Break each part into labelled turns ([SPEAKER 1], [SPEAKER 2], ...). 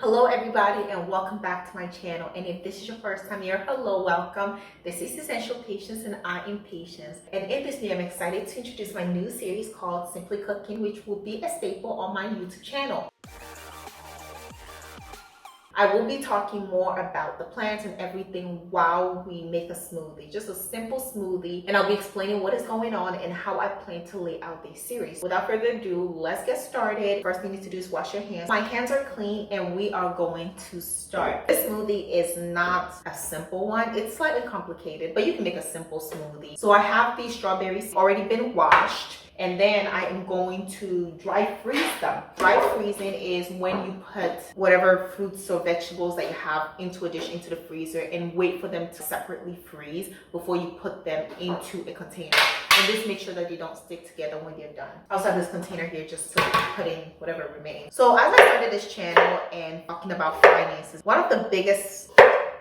[SPEAKER 1] Hello everybody and welcome back to my channel, and if this is your first time here, hello, welcome. This is Essential Patience and I am Patience, and in this video I'm excited to introduce my new series called Simply Cooking, which will be a staple on my YouTube channel. I will be talking more about the plants and everything while we make a smoothie, just a simple smoothie, and I'll be explaining what is going on and how I plan to lay out this series. Without further ado, let's get started. First thing you need to do is wash your hands. My hands are clean and we are going to start. This smoothie is not a simple one. It's slightly complicated, but you can make a simple smoothie. So I have these strawberries already been washed, and then I am going to dry freeze them. Dry freezing is when you put whatever fruits or vegetables that you have into a dish into the freezer and wait for them to separately freeze before you put them into a container. And just make sure that they don't stick together when they're done. I also have this container here just to put in whatever remains. So as I started this channel and talking about finances, one of the biggest,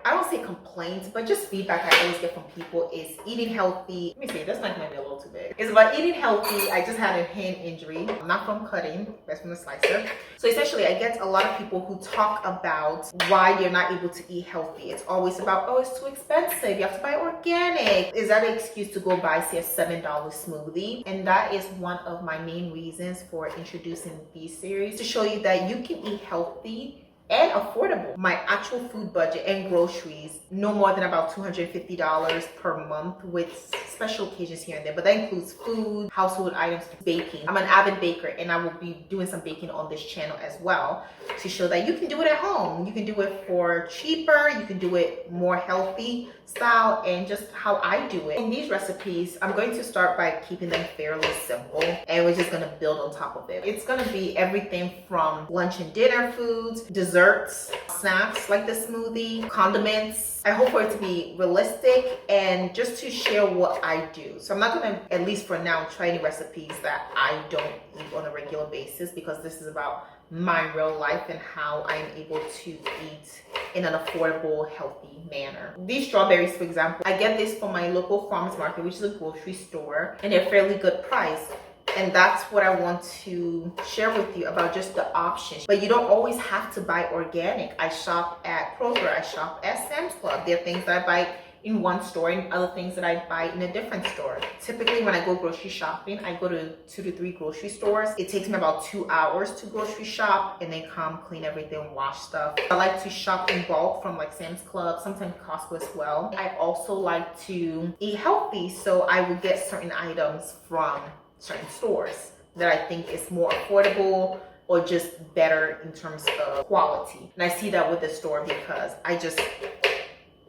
[SPEAKER 1] I don't say complaints, but just feedback I always get from people is eating healthy. Let me see, this knife might be a little too big. It's about eating healthy. I just had a hand injury, not from cutting, that's from the slicer. So essentially I get a lot of people who talk about why you're not able to eat healthy. It's always about, oh, it's too expensive, you have to buy organic. Is that an excuse to go buy, say, a $7 smoothie? And that is one of my main reasons for introducing these series, to show you that you can eat healthy and affordable. My actual food budget and groceries, no more than about $250 per month, with special occasions here and there, but that includes food, household items, baking. I'm an avid baker and I will be doing some baking on this channel as well to show that you can do it at home. You can do it for cheaper, you can do it more healthy style, and just how I do it. In these recipes, I'm going to start by keeping them fairly simple, and we're just gonna build on top of it. It's gonna be everything from lunch and dinner foods, desserts, snacks like the smoothie, condiments. I hope for it to be realistic and just to share what I do. So I'm not gonna, at least for now, try any recipes that I don't eat on a regular basis, because this is about my real life and how I'm able to eat in an affordable, healthy manner. These strawberries, for example, I get this from my local farmers market, which is a grocery store, and they're fairly good price. And that's what I want to share with you about, just the options. But you don't always have to buy organic. I shop at Kroger, I shop at Sam's Club. There are things that I buy in one store and other things that I buy in a different store. Typically when I go grocery shopping, I go to 2 to 3 grocery stores. It takes me about 2 hours to grocery shop and then come clean everything, wash stuff. I like to shop in bulk from like Sam's Club, sometimes Costco as well. I also like to eat healthy, so I would get certain items from certain stores that I think is more affordable or just better in terms of quality. And I see that with the store because I just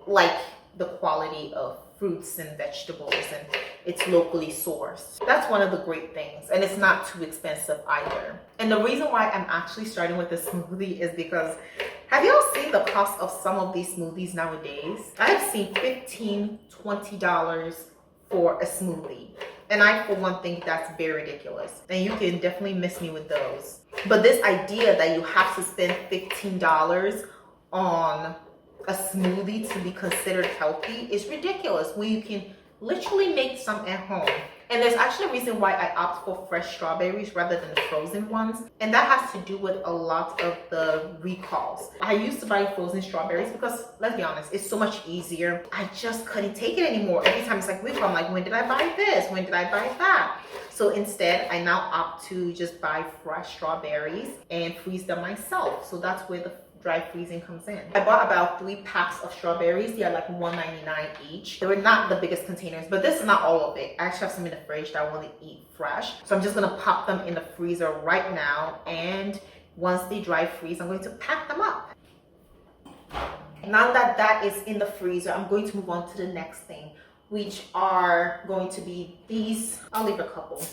[SPEAKER 1] like the quality of fruits and vegetables, and it's locally sourced. That's one of the great things, and it's not too expensive either. And the reason why I'm actually starting with this smoothie is because, have y'all seen the cost of some of these smoothies nowadays? I've seen $15, $20 for a smoothie, and I for one think that's very ridiculous, and you can definitely miss me with those. But this idea that you have to spend $15 on a smoothie to be considered healthy is ridiculous, when you can literally make some at home. And there's actually a reason why I opt for fresh strawberries rather than the frozen ones, and that has to do with a lot of the recalls. I used to buy frozen strawberries because, let's be honest, it's so much easier. I just couldn't take it anymore. Every time it's like recall, I'm like, when did I buy this? When did I buy that? So instead, I now opt to just buy fresh strawberries and freeze them myself. So that's where the dry freezing comes in. I bought about 3 packs of strawberries. They are like $1.99 each. They were not the biggest containers, but this is not all of it. I actually have some in the fridge that I want to eat fresh. So I'm just gonna pop them in the freezer right now, and once they dry freeze, I'm going to pack them up. Now that that is in the freezer, I'm going to move on to the next thing, which are going to be these. I'll leave a couple,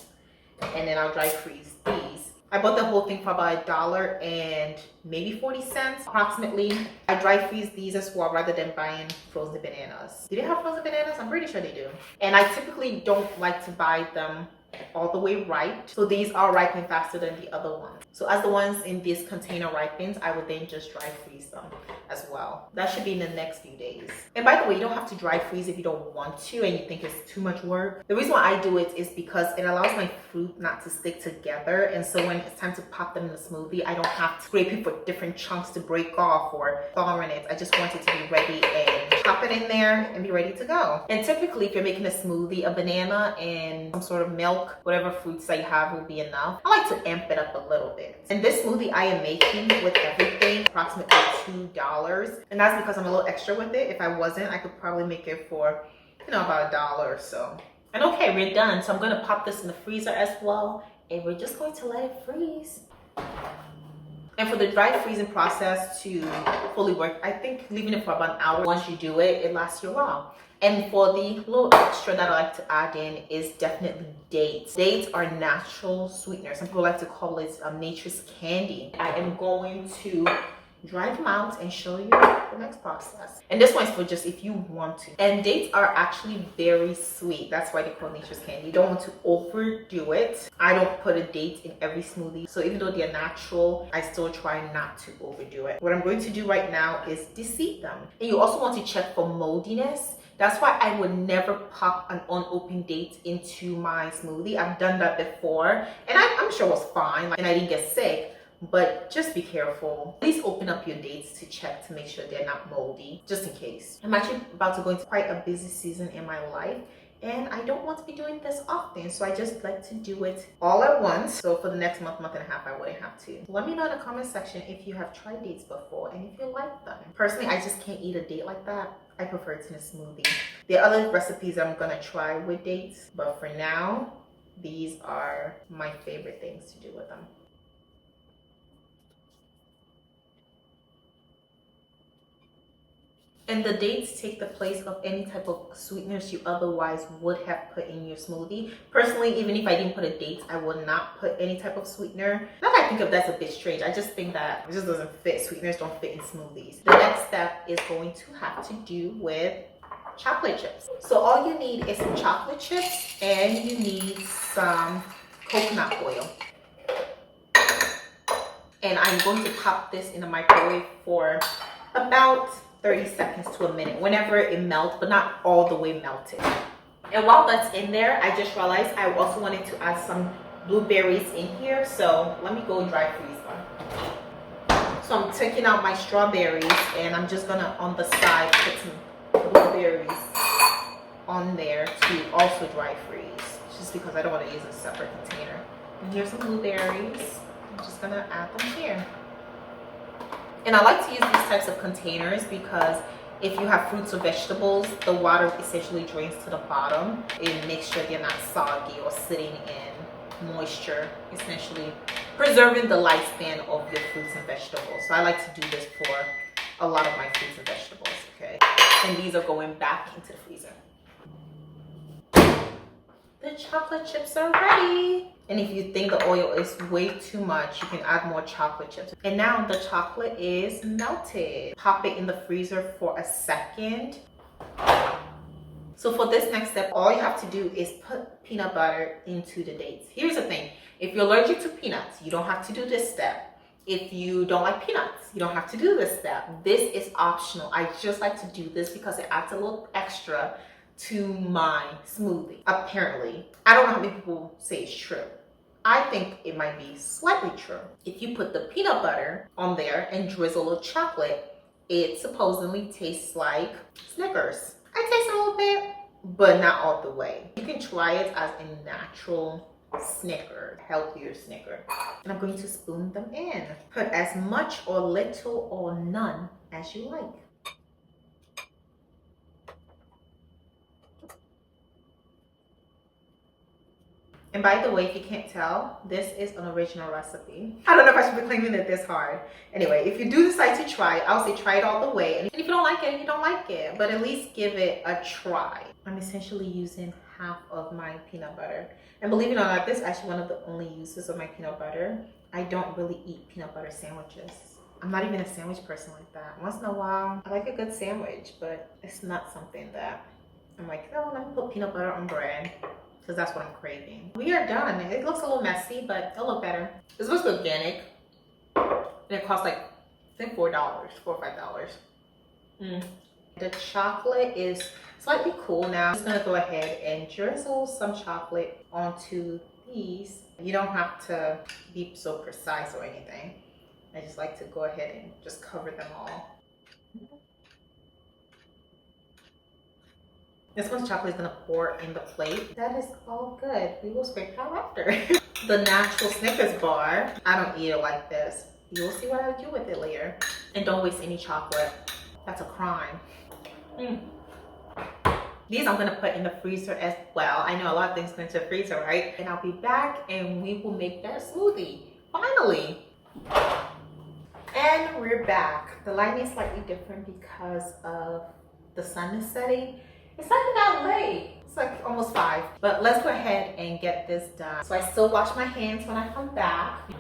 [SPEAKER 1] and then I'll dry freeze these. I bought the whole thing for about $1 and maybe 40 cents approximately. I dry freeze these as well rather than buying frozen bananas. Do they have frozen bananas? I'm pretty sure they do. And I typically don't like to buy them all the way ripe. So these are ripening faster than the other ones. So as the ones in this container ripens, I would then just dry freeze them as well. That should be in the next few days. And by the way, you don't have to dry freeze if you don't want to and you think it's too much work. The reason why I do it is because it allows my fruit not to stick together. And so when it's time to pop them in the smoothie, I don't have to scrape it for different chunks to break off or thaw in it. I just want it to be ready and pop it in there and be ready to go. And typically if you're making a smoothie, a banana and some sort of milk, whatever fruits that you have will be enough. I like to amp it up a little bit. And this smoothie I am making with everything approximately $2. And that's because I'm a little extra with it. If I wasn't, I could probably make it for, you know, about $1 or so. And okay, we're done. So I'm gonna pop this in the freezer as well. And we're just going to let it freeze. And for the dry freezing process to fully work, I think leaving it for about an hour. Once you do it, it lasts you a while. And for the little extra that I like to add in is definitely dates. Dates are natural sweeteners. Some people like to call it nature's candy. I am going to dry them out and show you the next process. And this one's for just if you want to. And dates are actually very sweet. That's why they call nature's candy. You don't want to overdo it. I don't put a date in every smoothie. So even though they're natural, I still try not to overdo it. What I'm going to do right now is de-seed them. And you also want to check for moldiness. That's why I would never pop an unopened date into my smoothie. I've done that before and I'm sure it was fine and I didn't get sick. But just be careful. Please open up your dates to check to make sure they're not moldy, just in case. I'm actually about to go into quite a busy season in my life and I don't want to be doing this often, so I just like to do it all at once. So for the next month and a half, I wouldn't have to. Let me know in the comment section if you have tried dates before and if you like them. Personally, I just can't eat a date like that. I prefer it in a smoothie. There are other recipes I'm gonna try with dates, but for now, these are my favorite things to do with them. And the dates take the place of any type of sweeteners you otherwise would have put in your smoothie. Personally, even if I didn't put a date, I would not put any type of sweetener. Now that I think of that's a bit strange. I just think that it just doesn't fit. Sweeteners don't fit in smoothies. The next step is going to have to do with chocolate chips. So all you need is some chocolate chips and you need some coconut oil. And I'm going to pop this in the microwave for about 30 seconds to a minute, whenever it melts, but not all the way melted. And while that's in there, I just realized I also wanted to add some blueberries in here, so let me go dry freeze them. So I'm taking out my strawberries and I'm just gonna on the side put some blueberries on there to also dry freeze, just because I don't want to use a separate container. And here's some blueberries. I'm just gonna add them here. And I like to use these types of containers because if you have fruits or vegetables, the water essentially drains to the bottom. It makes sure they're not soggy or sitting in moisture, essentially preserving the lifespan of your fruits and vegetables. So I like to do this for a lot of my fruits and vegetables, okay? And these are going back into the freezer. The chocolate chips are ready. And if you think the oil is way too much, you can add more chocolate chips. And now the chocolate is melted. Pop it in the freezer for a second. So for this next step, all you have to do is put peanut butter into the dates. Here's the thing. If you're allergic to peanuts, you don't have to do this step. If you don't like peanuts, you don't have to do this step. This is optional. I just like to do this because it adds a little extra to my smoothie. Apparently, I don't know how many people say it's true. I think it might be slightly true. If you put the peanut butter on there and drizzle a little chocolate, it supposedly tastes like Snickers. I taste a little bit, but not all the way. You can try it as a natural Snicker, healthier Snicker. And I'm going to spoon them in. Put as much or little or none as you like. And by the way, if you can't tell, this is an original recipe. I don't know if I should be claiming it this hard. Anyway, if you do decide to try it, I'll say try it all the way. And if you don't like it, you don't like it. But at least give it a try. I'm essentially using half of my peanut butter. And believe it or not, this is actually one of the only uses of my peanut butter. I don't really eat peanut butter sandwiches. I'm not even a sandwich person like that. Once in a while, I like a good sandwich, but it's not something that I'm like, oh, let me put peanut butter on bread. because that's what I'm craving. We are done. It looks a little messy, but it'll look better. This was organic, and it cost like, I think $4, $4 or $5. The chocolate is slightly cool now. I'm just gonna go ahead and drizzle some chocolate onto these. You don't have to be so precise or anything. I just like to go ahead and just cover them all. This one's chocolate is gonna pour in the plate. That is all good. We will scrape it out after. The natural Snickers bar, I don't eat it like this. You'll see what I do with it later. And don't waste any chocolate. That's a crime. These I'm gonna put in the freezer as well. I know a lot of things go into the freezer, right? And I'll be back and we will make that smoothie, finally. And we're back. The lighting is slightly different because of the sun is setting. It's not that late. It's like almost 5. But let's go ahead and get this done. So I still wash my hands when I come back.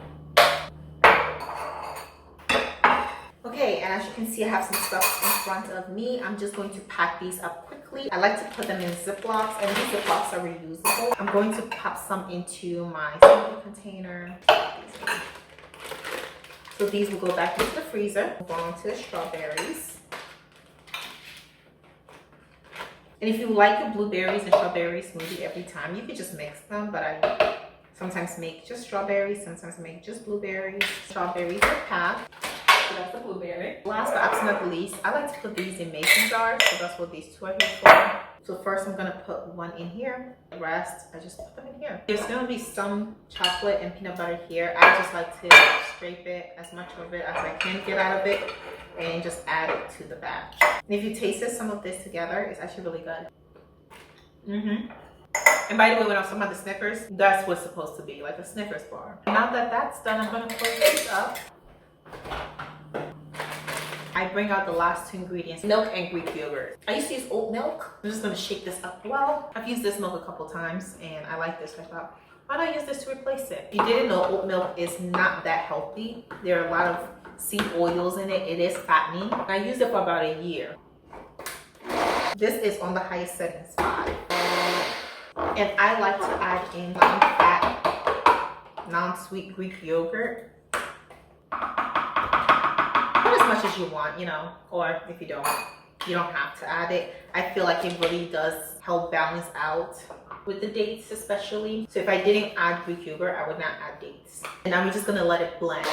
[SPEAKER 1] Okay, and as you can see, I have some stuff in front of me. I'm just going to pack these up quickly. I like to put them in Ziplocs, and these Ziplocs are reusable. I'm going to pop some into my smoothie container. So these will go back into the freezer. Move on to the strawberries. And if you like the blueberries and strawberry smoothie every time, you could just mix them, but I sometimes make just strawberries, sometimes make just blueberries. Strawberries are packed. So that's the blueberry. Last but absolutely not least, I like to put these in mason jars, so that's what these 2 are here for. So first I'm gonna put one in here. The rest, I just put them in here. There's gonna be some chocolate and peanut butter here. I just like to scrape it, as much of it as I can get out of it, and just add it to the batch. And if you tasted some of this together, it's actually really good. And by the way, when I was talking about the Snickers, that's what's supposed to be, like a Snickers bar. Now that that's done, I'm gonna close this up. I bring out the last 2 ingredients, milk and Greek yogurt. I used to use oat milk. I'm just gonna shake this up well. I've used this milk a couple times and I like this. I thought, why don't I use this to replace it? If you didn't know, oat milk is not that healthy. There are a lot of seed oils in it. It is fattening. I used it for about a year. This is on the highest settings 5. And I like to add in non-fat, non-sweet Greek yogurt. As much as you want, you know, or if you don't have to add it. I feel like it really does help balance out with the dates especially. So if I didn't add Greek yogurt, I would not add dates. And I'm just gonna let it blend.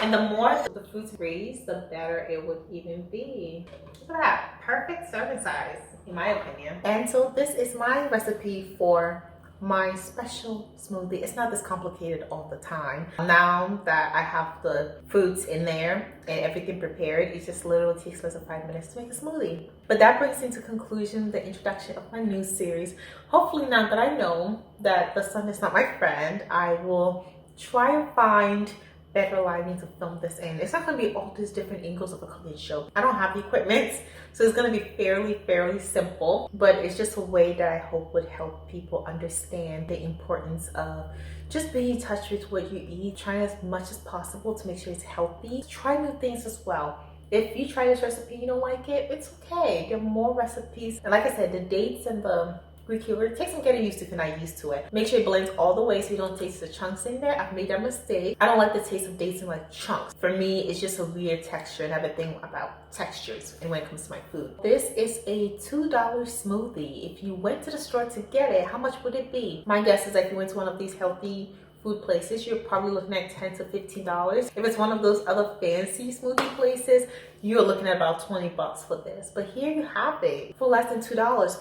[SPEAKER 1] And the more the fruits raise, the better it would even be. Look at that, perfect serving size, in my opinion. And so this is my recipe for my special smoothie. It's not this complicated all the time. Now that I have the fruits in there and everything prepared, it just literally takes less than 5 minutes to make a smoothie. But that brings into conclusion the introduction of my new series. Hopefully now that I know that the sun is not my friend, I will try and find better lighting to film this in. It's not going to be all these different angles of a cooking show. I don't have the equipment, so it's going to be fairly simple, but it's just a way that I hope would help people understand the importance of just being in touch with what you eat, trying as much as possible to make sure it's healthy. Try new things as well. If you try this recipe, you don't like it, it's okay. There are more recipes. And like I said, the dates and the Greek yogurt, it takes some getting used to if you're not used to it. Make sure it blends all the way so you don't taste the chunks in there. I've made that mistake. I don't like the taste of dates in like chunks. For me, it's just a weird texture, and I have a thing about textures and when it comes to my food. This is a $2 smoothie. If you went to the store to get it, how much would it be? My guess is if you went to one of these healthy food places, you're probably looking at $10 to $15. If it's one of those other fancy smoothie places, you're looking at about 20 bucks for this. But here you have it for less than $2.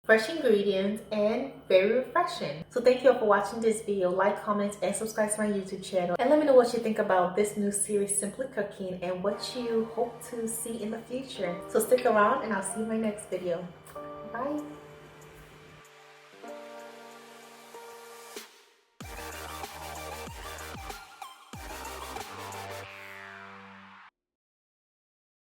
[SPEAKER 1] Fresh ingredients and very refreshing. So thank you all for watching this video. Like, comment, and subscribe to my YouTube channel. And let me know what you think about this new series, Simply Cooking, and what you hope to see in the future. So stick around and I'll see you in my next video. Bye.